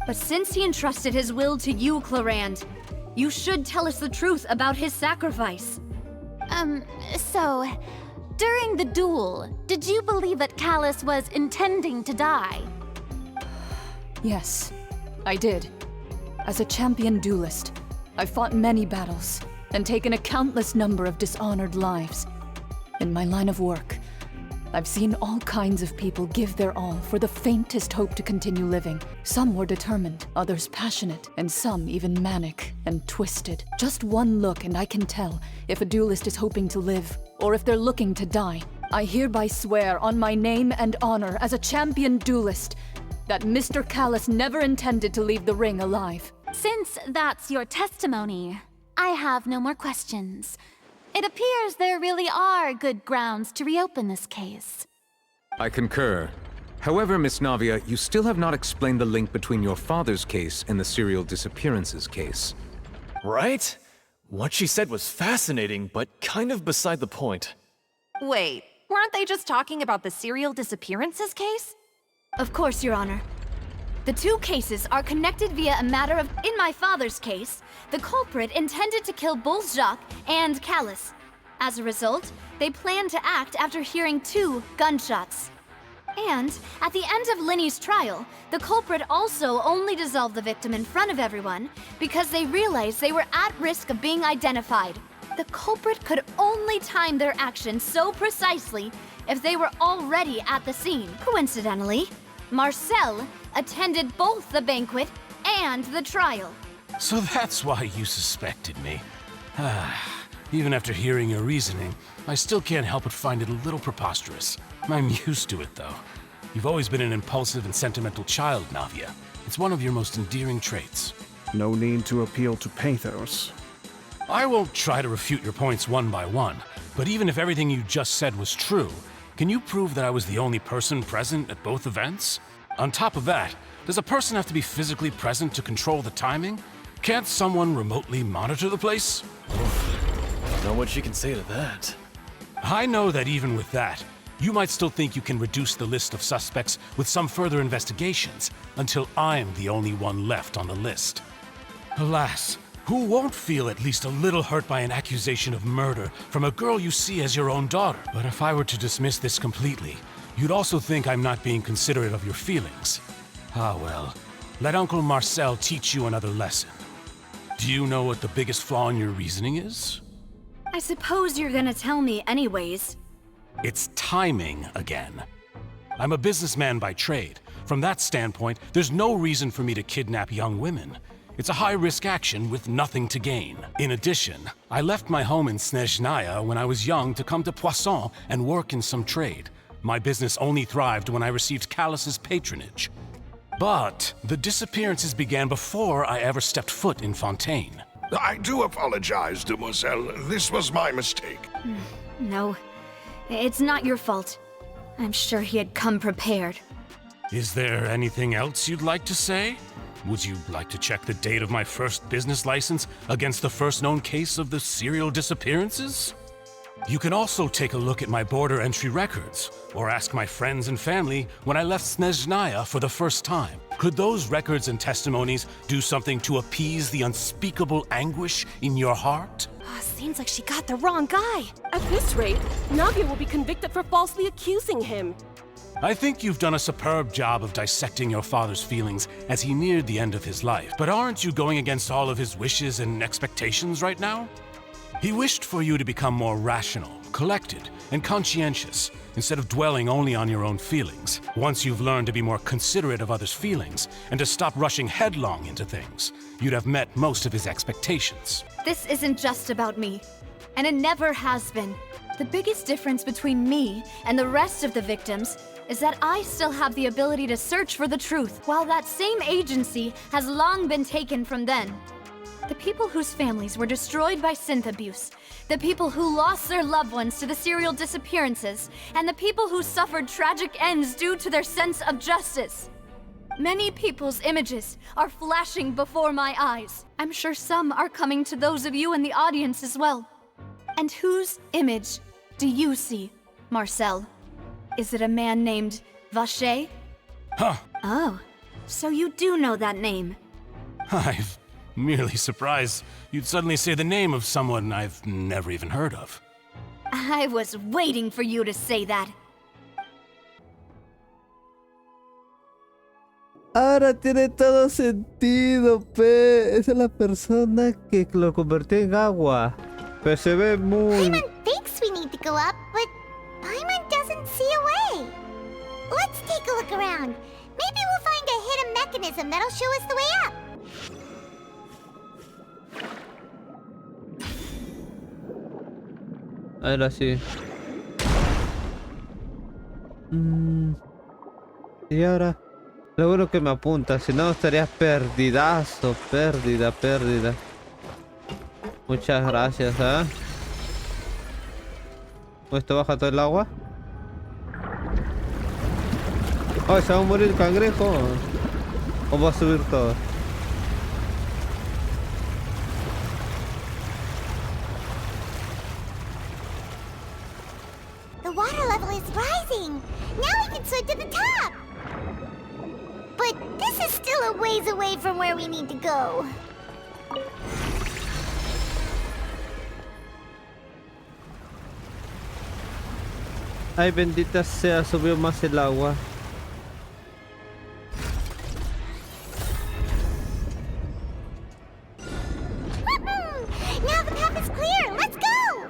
But since he entrusted his will to you, Clarand, you should tell us the truth about his sacrifice. So, during the duel, did you believe that Callis was intending to die? Yes, I did. As a champion duelist, I've fought many battles and taken a countless number of dishonored lives. In my line of work, I've seen all kinds of people give their all for the faintest hope to continue living. Some were determined, others passionate, and some even manic and twisted. Just one look and I can tell if a duelist is hoping to live or if they're looking to die. I hereby swear on my name and honor as a champion duelist that Mr. Callis never intended to leave the ring alive. Since that's your testimony, I have no more questions. It appears there really are good grounds to reopen this case. I concur. However, Miss Navia, you still have not explained the link between your father's case and the serial disappearances case. Right? What she said was fascinating, but kind of beside the point. Wait, weren't they just talking about the serial disappearances case? Of course, Your Honor. The two cases are connected via a matter of... In my father's case, the culprit intended to kill both Jacques and Callus. As a result, they planned to act after hearing 2 gunshots. And, at the end of Linny's trial, the culprit also only dissolved the victim in front of everyone because they realized they were at risk of being identified. The culprit could only time their actions so precisely if they were already at the scene. Coincidentally, Marcel attended both the banquet and the trial. So that's why you suspected me. Even after hearing your reasoning, I still can't help but find it a little preposterous. I'm used to it, though. You've always been an impulsive and sentimental child, Navia. It's one of your most endearing traits. No need to appeal to pathos. I won't try to refute your points one by one, but even if everything you just said was true, can you prove that I was the only person present at both events? On top of that, does a person have to be physically present to control the timing? Can't someone remotely monitor the place? Don't know what you can say to that. I know that even with that, you might still think you can reduce the list of suspects with some further investigations until I'm the only one left on the list. Alas, who won't feel at least a little hurt by an accusation of murder from a girl you see as your own daughter? But if I were to dismiss this completely, you'd also think I'm not being considerate of your feelings. Ah well, let Uncle Marcel teach you another lesson. Do you know what the biggest flaw in your reasoning is? I suppose you're gonna tell me anyways. It's timing again. I'm a businessman by trade. From that standpoint, there's no reason for me to kidnap young women. It's a high-risk action with nothing to gain. In addition, I left my home in Snezhnaya when I was young to come to Poisson and work in some trade. My business only thrived when I received Callus's patronage. But the disappearances began before I ever stepped foot in Fontaine. I do apologize, demoiselle. This was my mistake. No, it's not your fault. I'm sure he had come prepared. Is there anything else you'd like to say? Would you like to check the date of my first business license against the first known case of the serial disappearances? You can also take a look at my border entry records, or ask my friends and family when I left Snezhnaya for the first time. Could those records and testimonies do something to appease the unspeakable anguish in your heart? Seems like she got the wrong guy. At this rate, Navia will be convicted for falsely accusing him. I think you've done a superb job of dissecting your father's feelings as he neared the end of his life. But aren't you going against all of his wishes and expectations right now? He wished for you to become more rational, collected, and conscientious, instead of dwelling only on your own feelings. Once you've learned to be more considerate of others' feelings, and to stop rushing headlong into things, you'd have met most of his expectations. This isn't just about me, and it never has been. The biggest difference between me and the rest of the victims is that I still have the ability to search for the truth, while that same agency has long been taken from them. The people whose families were destroyed by synth abuse, the people who lost their loved ones to the serial disappearances, and the people who suffered tragic ends due to their sense of justice. Many people's images are flashing before my eyes. I'm sure some are coming to those of you in the audience as well. And whose image do you see, Marcel? Is it a man named Vacher? Huh. Oh, so you do know that name. I've merely surprised you'd suddenly say the name of someone I've never even heard of. I was waiting for you to say that. Ahora tiene todo sentido, pe. Esa es la persona que lo convirtió en agua. Pero se ve muy... Paimon thinks we need to go up, but Paimon doesn't see a way. Let's take a look around. Maybe we'll find a hidden mechanism that'll show us the way up. Ahora sí. Y ahora... Lo bueno que me apunta, si no estarías perdidazo, pérdida. Muchas gracias, ¿eh? ¿Esto baja todo el agua? ¡Ay, se va a morir el cangrejo! ¿O va a subir todo? The water level is rising. Now we can swim to the top. But but this is still a ways away from where we need to go. Ay, bendita sea, subió más el agua. Now the path is clear. Let's go.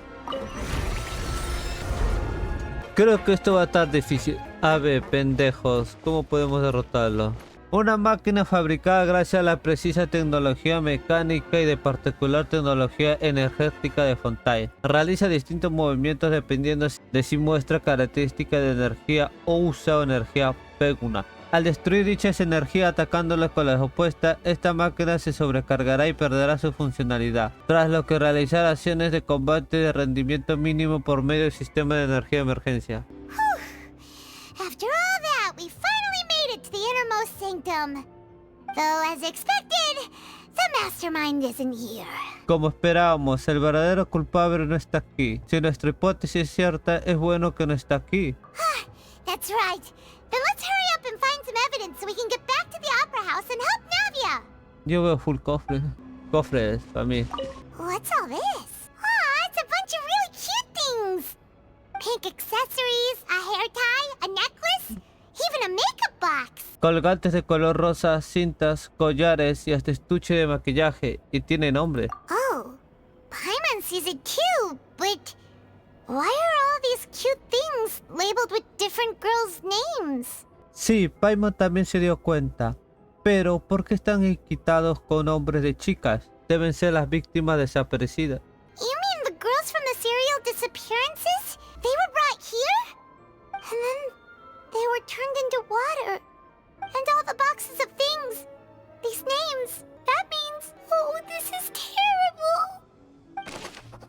Creo que esto va a estar difícil. A ver, pendejos, ¿cómo podemos derrotarlo? Una máquina fabricada gracias a la precisa tecnología mecánica y de particular tecnología energética de Fontaine. Realiza distintos movimientos dependiendo de si muestra características de energía o usa energía peguna. Al destruir dichas energías atacándolas con las opuestas, esta máquina se sobrecargará y perderá su funcionalidad, tras lo que realizar acciones de combate de rendimiento mínimo por medio del sistema de energía de emergencia. After all that, we finally made it to the innermost sanctum. Though, as expected, the mastermind isn't here. Como esperábamos, el verdadero culpable no está aquí. Si nuestra hipótesis es cierta, es bueno que no está aquí. That's right. Then let's hurry up and find some evidence so we can get back to the opera house and help Navia. Yo veo full cofres. Cofres, para mí. What's all this? Ah, it's a bunch of really cute things. Pink accessories, a hair tie, a necklace, even a makeup box. Colgantes de color rosa, cintas, collares y hasta estuche de maquillaje. Y tiene nombre. Oh, Paimon sees it too, but why are all these cute things labeled with different girls' names? Sí, Paimon también se dio cuenta. Pero, ¿por qué están equipados con nombres de chicas? Deben ser las víctimas desaparecidas. You mean the girls from the serial disappearances? They were brought here? And then they were turned into water. And all the boxes of things. These names. That means... Oh, this is terrible.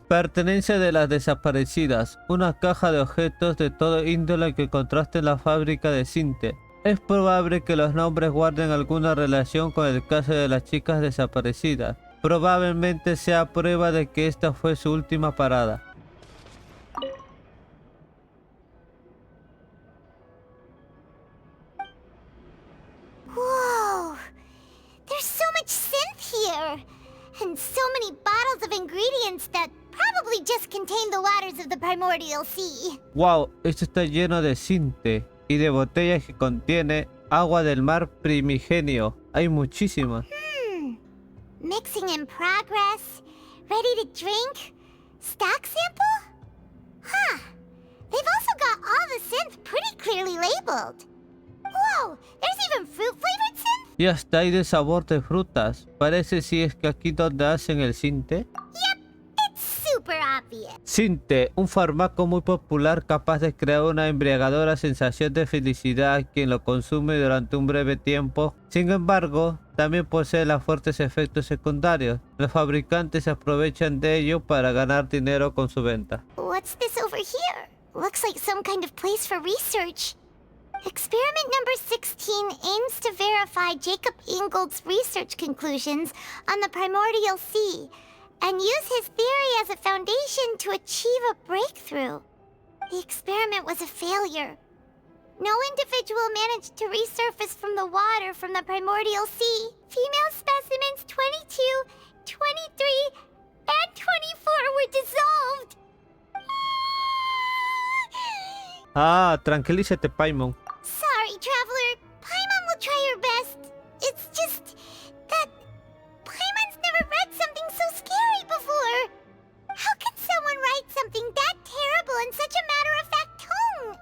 Pertenencia de las desaparecidas. Una caja de objetos de todo índole que encontraste en la fábrica de Cinte. Es probable que los nombres guarden alguna relación con el caso de las chicas desaparecidas. Probablemente sea prueba de que esta fue su última parada. Whoa! There's so much synth here! And so many bottles of ingredients that probably just contain the waters of the primordial sea. Wow, esto está lleno de Cinte y de botellas que contiene agua del mar primigenio. Hay muchísimas. Mixing in progress. Ready to drink? Stock sample? Huh. They've also got all the synth pretty clearly labeled. Whoa, there's even fruit-flavored synth? Y hasta hay de sabor de frutas. Parece si es que aquí donde hacen el Cinte. Yep, it's super obvious. Cinte, un fármaco muy popular capaz de crear una embriagadora sensación de felicidad a quien lo consume durante un breve tiempo. Sin embargo, también posee los fuertes efectos secundarios. Los fabricantes se aprovechan de ello para ganar dinero con su venta. What's this over here? Looks like some kind of place for research. Experiment number 16 aims to verify Jacob Ingold's research conclusions on the primordial sea and use his theory as a foundation to achieve a breakthrough. The experiment was a failure. No individual managed to resurface from the water from the primordial sea. Female specimens 22, 23, and 24 were dissolved. Ah, tranquilízate, Paimon. Sorry, Traveler. Paimon will try her best. It's just that Paimon's never read something so scary before. How could someone write something that terrible in such a matter-of-fact tone?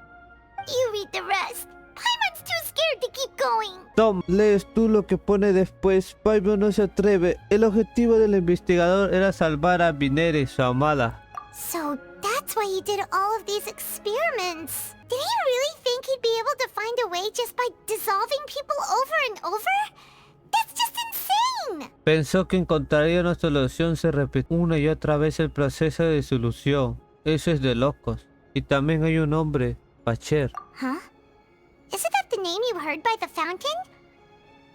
You read the rest. Paimon's too scared to keep going. Tom, lees tú lo que pone después. Paimon no se atreve. El objetivo del investigador era salvar a Binere y su amada. So that's why he did all of these experiments. Did he really think he'd be able to find a way just by dissolving people over and over? That's just insane! Pensó que encontraría una solución si repetía una y otra vez el proceso de disolución. Eso es de locos. Y también hay un hombre, Pacher. Huh? Isn't that the name you heard by the fountain?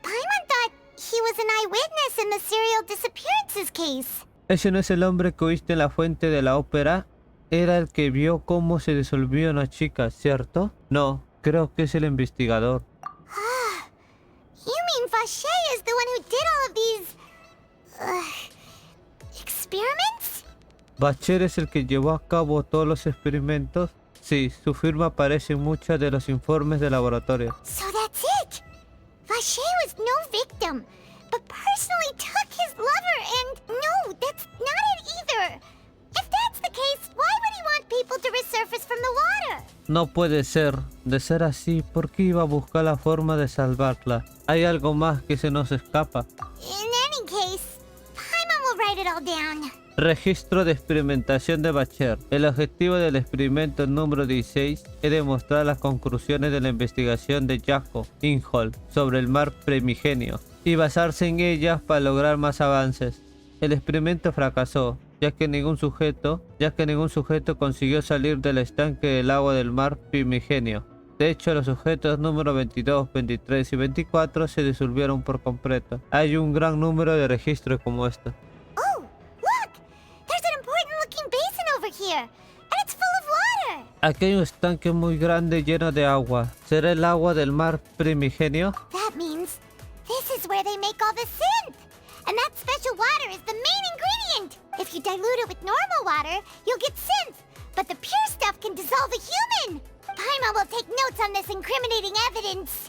Paimon thought he was an eyewitness in the serial disappearances case. ¿Ese no es el hombre que oíste en la fuente de la ópera? Era el que vio cómo se disolvió una chica, ¿cierto? No, creo que es el investigador. Vache is the one who did all of these... experiments? Bacher es el que llevó a cabo todos los experimentos. Sí, su firma aparece en muchos de los informes de laboratorio. So that's it! Vache was no victim, but personally took his lover and... No, that's not it either! If that's the case, why would he want people to resurface from the water? No puede ser. De ser así, ¿por qué iba a buscar la forma de salvarla? Hay algo más que se nos escapa. In any case, Paimon will write it all down. Registro de experimentación de Bacher. El objetivo del experimento número 16 es demostrar las conclusiones de la investigación de Jacob Inhold sobre el mar primigenio y basarse en ellas para lograr más avances. El experimento fracasó, ya que ningún sujeto consiguió salir del estanque del agua del mar primigenio. De hecho, los sujetos número 22, 23 y 24 se disolvieron por completo. Hay un gran número de registros como estos. Aquí hay un estanque muy grande lleno de agua. ¿Será el agua del mar primigenio? That means this is where they make all the synth. And that special water is the main ingredient. If you dilute it with normal water, you'll get synth. But the pure stuff can dissolve a human. Paimon will take notes on this incriminating evidence.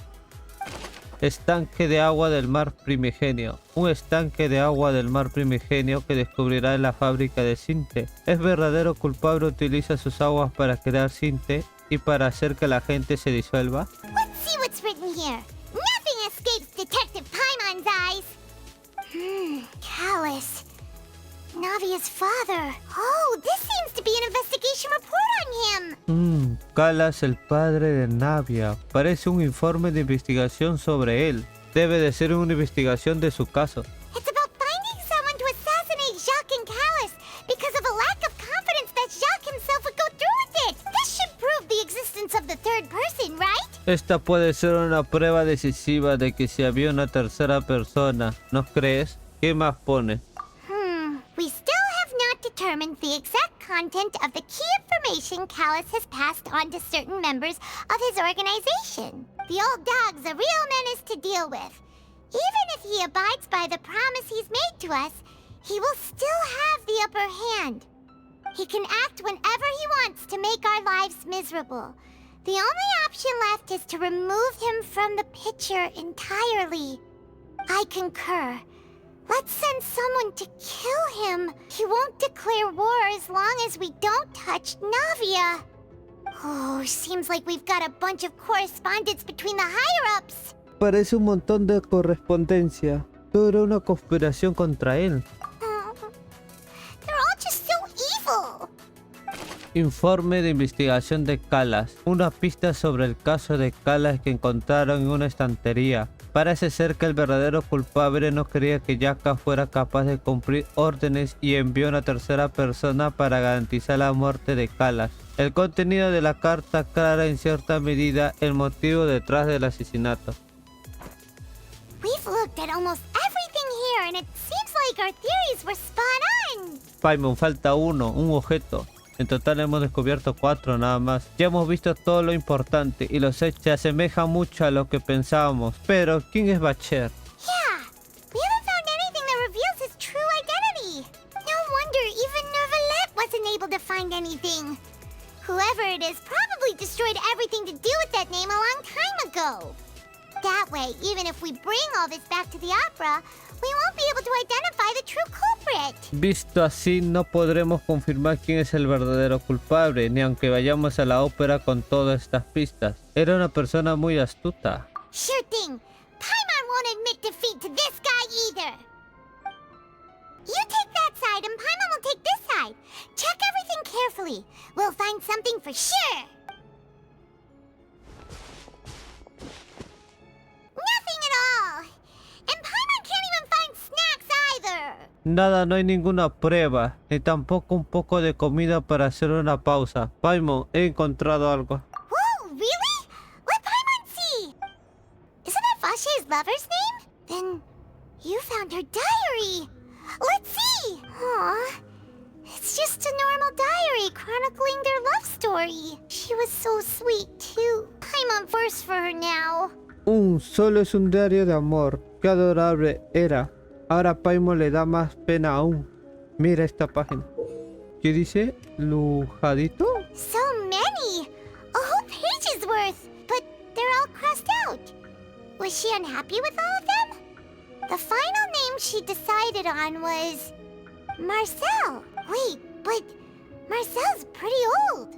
Estanque de agua del mar primigenio. Un estanque de agua del mar primigenio que descubrirá en la fábrica de Sinte. ¿Es verdadero culpable utiliza sus aguas para crear Sinte y para hacer que la gente se disuelva? Let's see what's written here. Nothing escapes Detective Paimon's eyes. Callus. Navia's father. Oh, this seems to be an investigation report on him. Calas, el padre de Navia. Parece un informe de investigación sobre él. Debe de ser una investigación de su caso. It's about finding someone to assassinate Jacques and Callus because of a lack of confidence that Jacques himself would go through with it. This should prove the existence of the third person, right? Esta puede ser una prueba decisiva de que si había una tercera persona. ¿No crees? ¿Qué más pone? We still have not determined the exact content of the key information Callus has passed on to certain members of his organization. The old dog's a real menace to deal with. Even if he abides by the promise he's made to us, he will still have the upper hand. He can act whenever he wants to make our lives miserable. The only option left is to remove him from the picture entirely. I concur. Let's send someone to kill him. He won't declare war as long as we don't touch Navia. Oh, seems like we've got a bunch of correspondence between the higher-ups. Parece un montón de correspondencia. Todo era una conspiración contra él. They're all just so evil. Informe de investigación de Calas. Una pista sobre el caso de Calas que encontraron en una estantería. Parece ser que el verdadero culpable no creía que Yaka fuera capaz de cumplir órdenes y envió a una tercera persona para garantizar la muerte de Calas. El contenido de la carta aclara en cierta medida el motivo detrás del asesinato. We've looked at almost everything here and it seems like our theories were spot on. Paimon, falta uno, un objeto. En total hemos descubierto 4 nada más. Ya hemos visto todo lo importante y los hechos se asemejan mucho a lo que pensábamos. Pero, ¿quién es Bacher? Yeah, we haven't found anything that reveals his true identity. No wonder even Neuvillette wasn't able to find anything. Whoever it is probably destroyed everything to do with that name a long time ago. That way, even if we bring all this back to the opera, we won't be able to identify the true culprit. Visto así, no podremos confirmar quién es el verdadero culpable, ni aunque vayamos a la ópera con todas estas pistas. Era una persona muy astuta. Sure thing. Paimon won't admit defeat to this guy either. You take that side and Paimon will take this side. Check everything carefully. We'll find something for sure. Nothing at all. And Paimon can't even find snacks either. Nada, no hay ninguna prueba, ni tampoco un poco de comida para hacer una pausa. Paimon, he encontrado algo. Whoa, really? Let Paimon see. Isn't that Vache's lover's name? Then you found her diary. Let's see. Aw, it's just a normal diary chronicling their love story. She was so sweet too. I'm on verse for her now. Un Solo es un diario de amor. Qué adorable era. Ahora Paimon le da más pena aún. Mira esta página. ¿Qué dice? ¿Lujadito? So many! A whole page's worth! But they're all crossed out. Was she unhappy with all of them? The final name she decided on was... Marcel. Wait, but Marcel's pretty old.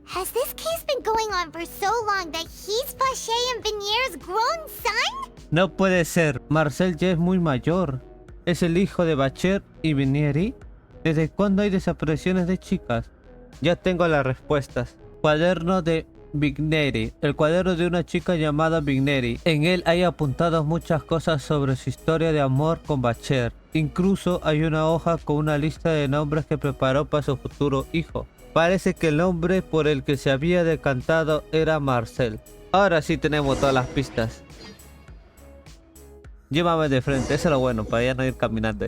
Has this case been going on for so long that he's Pache and Venier's grown son? No puede ser. Marcel ya es muy mayor. Es el hijo de Bacher y Vinieri. ¿Desde cuándo hay desapariciones de chicas? Ya tengo las respuestas. Cuaderno de Vigneri. El cuaderno de una chica llamada Vigneri. En él hay apuntadas muchas cosas sobre su historia de amor con Bacher. Incluso hay una hoja con una lista de nombres que preparó para su futuro hijo. Parece que el nombre por el que se había decantado era Marcel. Ahora sí tenemos todas las pistas. Llévame de frente, eso es lo bueno, para ya no ir caminando.